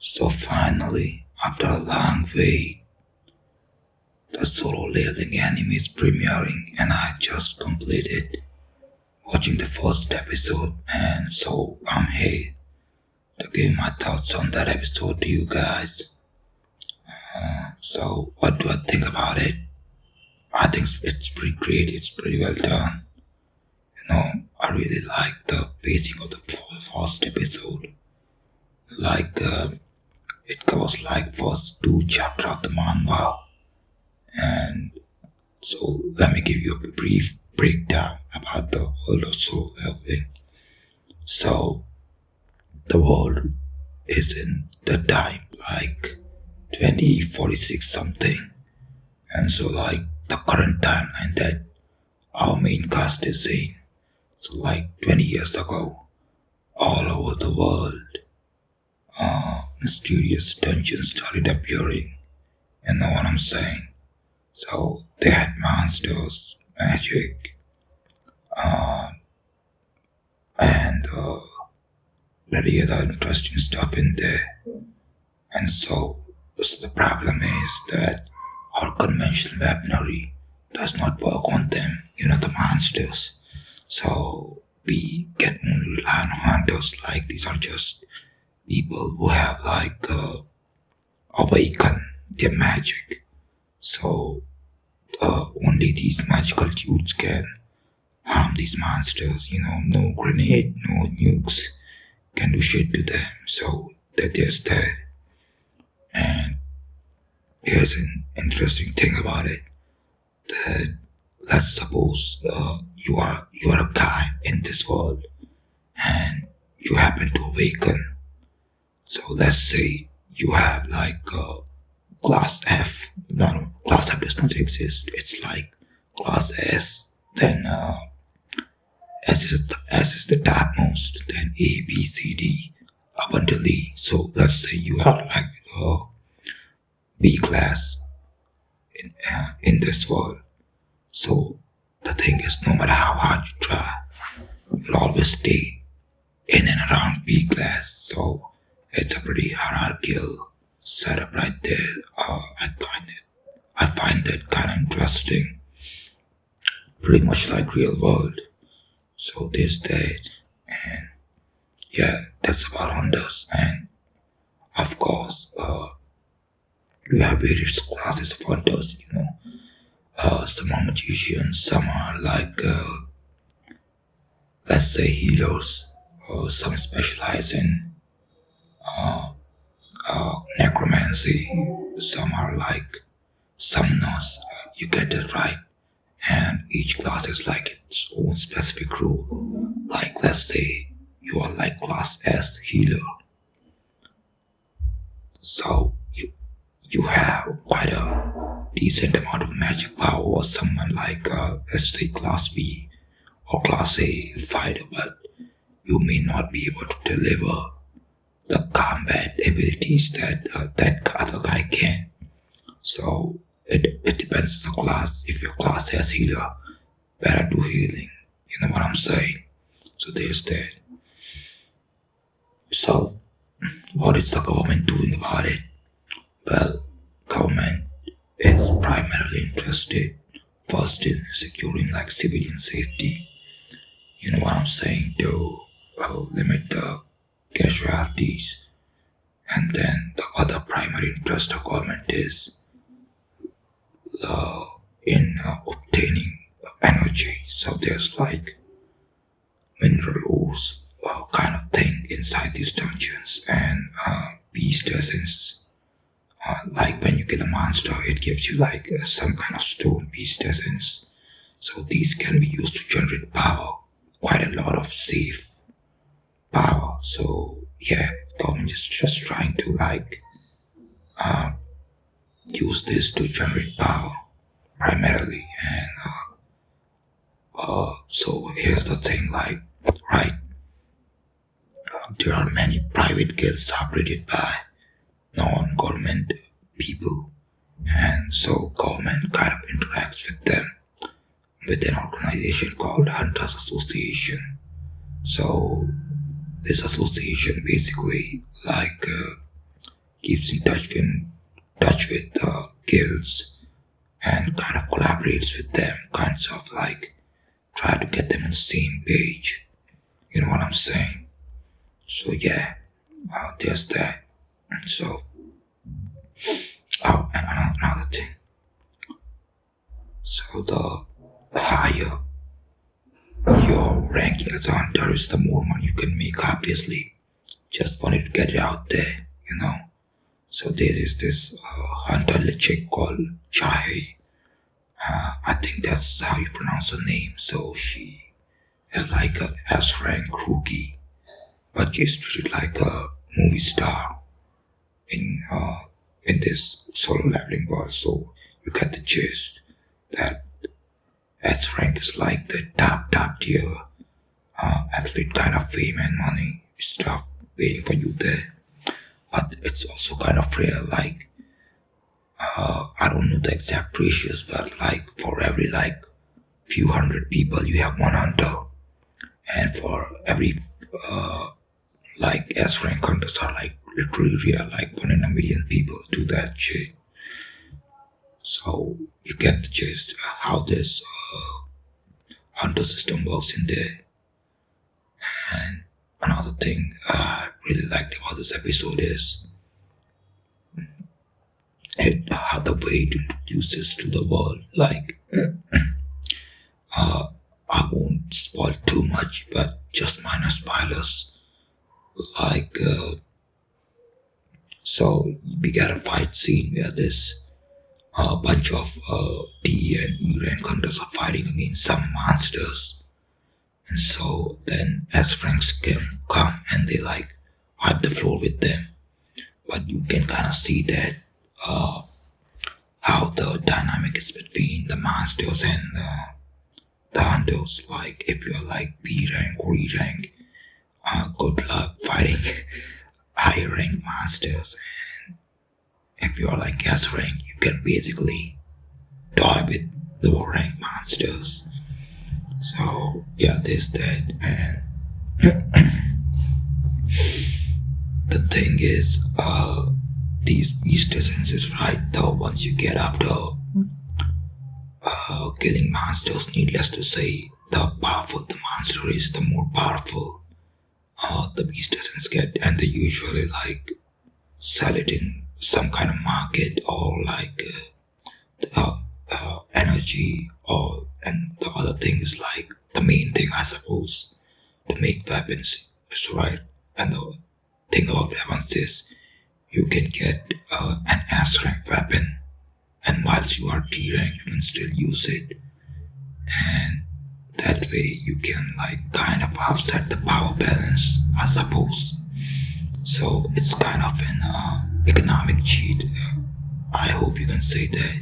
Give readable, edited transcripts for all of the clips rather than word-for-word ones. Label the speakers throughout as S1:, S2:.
S1: So finally, after a long wait, the solo leveling anime is premiering and I just completed watching the first episode and so I'm here to give my thoughts on that episode to you guys. So what do I think about it? I think it's pretty great, it's pretty well done. I really like the pacing of the first episode. Like it covers like first two chapter of the manga and so let me give you a brief breakdown about the world of solo leveling. So the world is in the time like 2046 something, and so like the current timeline that our main cast is in. So like 20 years ago, all over the world, mysterious dungeons started appearing. You know what I'm saying? So they had monsters, magic, and very other interesting stuff in there. And so the problem is that our conventional weaponry does not work on them, the monsters. So we can only rely on hunters, like these are just people who have like awakened their magic. So only these magical dudes can harm these monsters, no grenade, no nukes can do shit to them. So they're just dead. And here's an interesting thing about it that let's suppose you are a guy in this world and you happen to awaken. So let's say you have like class F. No, class F does not exist. It's like class S. Then S is the topmost. Then A, B, C, D, up until E. So let's say you are like B class in this world. So the thing is, no matter how hard you try, you'll always stay in and around B class. So it's a pretty hierarchical setup right there. I find that kind of interesting. Pretty much like real world. So there's that, and yeah, that's about hunters. And of course, you have various classes of hunters. Some are magicians, some are like let's say healers, some specialize in necromancy, some are like summoners. You get that right. And each class is like its own specific rule. Like let's say you are like class S healer, so you have quite a decent amount of magic power, or someone like let's say class B or class A fighter, but you may not be able to deliver the combat abilities that other guy can. So it depends on the class. If your class has healer, better do healing. You know what I'm saying? So there's that. So what is the government doing about it? Well, government is primarily interested first in securing like civilian safety. You know what I'm saying? To limit the casualties. And then the other primary interest of government is in obtaining energy. So there's like mineral ores kind of thing inside these dungeons, and beast essence. Like when you kill a monster, it gives you like some kind of stone beast essence. So these can be used to generate power, quite a lot of safe power. So yeah, government is just trying to like use this to generate power primarily. And so here's the thing, like, right, there are many private guilds operated by non-government people, and so government kind of interacts with them with an organization called Hunters Association. So this association basically like keeps in touch with guilds and kind of collaborates with them, kinds of like try to get them on the same page. You know what I'm saying? So yeah, there's that. So and another thing. So the higher your ranking as a hunter is, the more money you can make. Obviously, just wanted to get it out there. So there is this hunter chick called Chahe. I think that's how you pronounce her name. So she is like a S rank rookie, but she's treated like a movie star in this solo leveling world. So you get the gist that S rank is like the top tier athlete kind of fame and money stuff waiting for you there. But it's also kind of rare. Like I don't know the exact ratios, but like for every like few hundred people, you have one hunter, and for every like S rank hunters are like literally real, like 1 in a million people do that shit. So you get the gist how this hunter system works in there. And another thing I really liked about this episode is how the way it introduces to the world. Like I won't spoil too much, but just minor spoilers. Like so we got a fight scene where this bunch of D and E rank hunters are fighting against some monsters. And so then as Franks can come and they like wipe the floor with them. But you can kind of see that how the dynamic is between the monsters and the hunters. Like if you're like B rank or E rank, good luck fighting higher rank monsters. And if you're like S rank, you can basically die with lower rank monsters. So yeah, there's that. And the thing is, these beast essences, right? The ones you get after killing monsters, needless to say, the powerful the monster is, the more powerful the beast essence get, and they usually like sell it in some kind of market or like energy, or and the other thing is like the main thing, I suppose, to make weapons. That's right. And the thing about weapons is you can get an S rank weapon, and whilst you are D rank, you can still use it, and that way you can like kind of offset the power balance, I suppose. So it's kind of an economic cheat. I hope you can say that.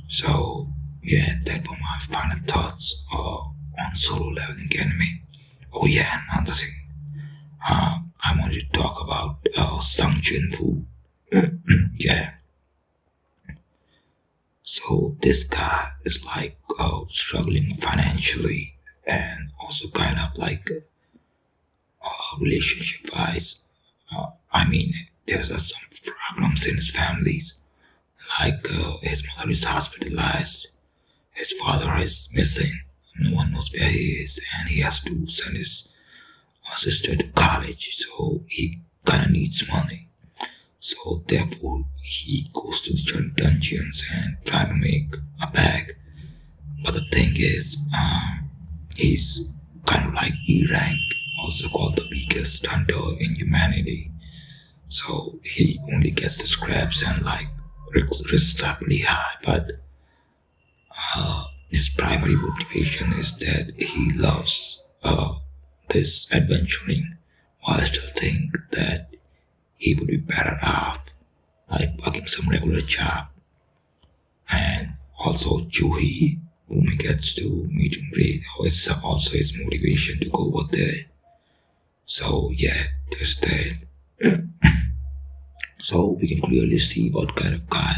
S1: So yeah, that were my final thoughts on solo leveling anime. Oh yeah, another thing. I wanted to talk about Sung Jin Woo. Yeah. So this guy is like struggling financially and also kind of like relationship wise. I mean, there's some problems in his families. Like his mother is hospitalized, his father is missing, no one knows where he is, and he has to send his sister to college, so he kind of needs money. So therefore, he goes to the dungeons and try to make a bag. But the thing is, he's kind of like E rank, also called the weakest hunter in humanity. So he only gets the scraps and like risks are pretty high. But his primary motivation is that he loves this adventuring. While I still think that he would be better off like working some regular job. And also Juhi, whom he gets to meet and greet, is also his motivation to go over there. So yeah, there's that. So we can clearly see what kind of guy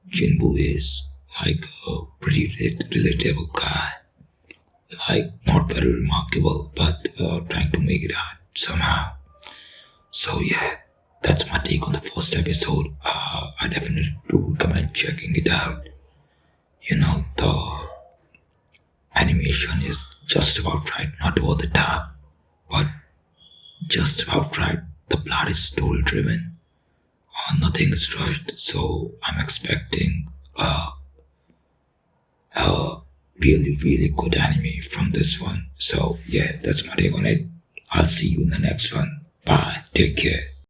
S1: Jinbu is. Like a pretty relatable guy. Like not very remarkable, but trying to make it out somehow. So yeah, that's my take on the first episode. I definitely do recommend checking it out. The animation is just about right, not over the top, but just about right. The plot is story driven. Nothing is rushed, so I'm expecting a really, really good anime from this one. So, yeah, that's my take on it. I'll see you in the next one. Bye. Take care.